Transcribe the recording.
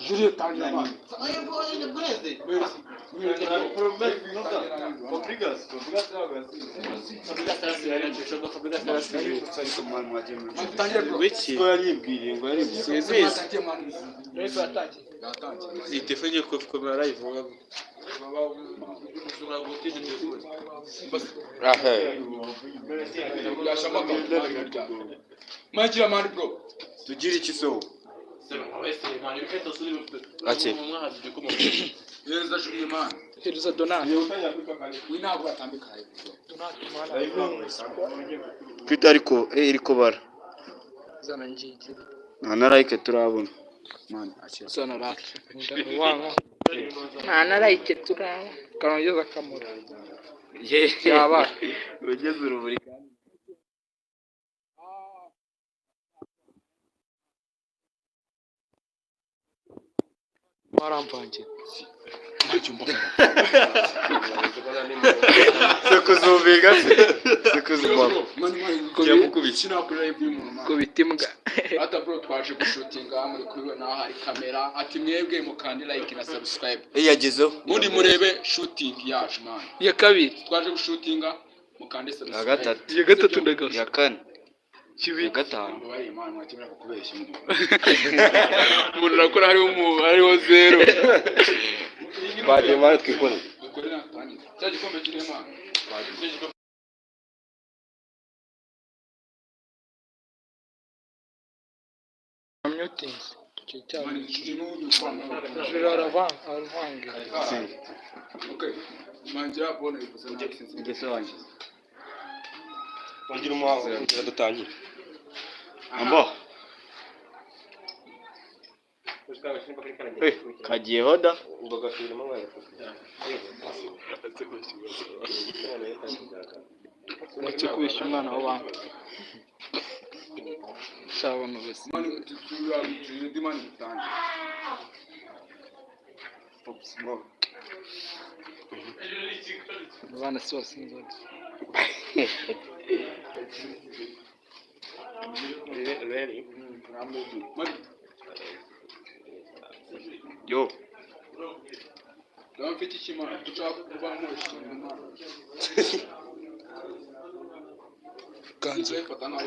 Juliet tangira man. Ayo bro in the Brazil. Obrigas Tangira bro. Wiki. ko yaribwiriye ngo yaribwiriye. Suizizi. Tangira man. Refa tangira. Yatangira. Itefanye kukomera live ngaho. Magira man bro. Tugira iki so? Ati. Yeza Juliet man. Heruza Donald. Wina bwatambika hayi. Kwita ariko iriko bara. Zana njiji. Nta like turabona. Man acha. Zana rake. Wango. Nta like turaba. Kanongeza kamera. Yaba. Ugeze uruburi. Warampangiye. Sekuzumbiga sekuzumba. Ko bitimbwa. Ata bro twaje gushutinga muri kubibona hari kamera ati mwebwe mukandi like na subscribe. Yagezeho. Mundi murebe shooting yacu man. Ya kabiri. Twaje gushutinga mukandi subscribe. Ya gatatu. Ya gatatu ndagaso. Ya kane. Kibi. Ya gatanu. Bari man mwakimera kukubeshya mu. Umuntu nakora hariho zero. Baje mara twikora. Dukorera tani. Cyaje kombe kire man. Muting. Man kino Jura aravanga. Okay. Manjira bona ifuza na Ingeso wanje. Wangira umuhango dutangira. Ambo. Kagiye hoda. Uretse kubeshya umwana w'abantu. Shabona bese. man tuya di man tani. Abana si basinzwe. Yo. Don't fit iki man. Tuchaka kuba moshi. Ganze. Fata na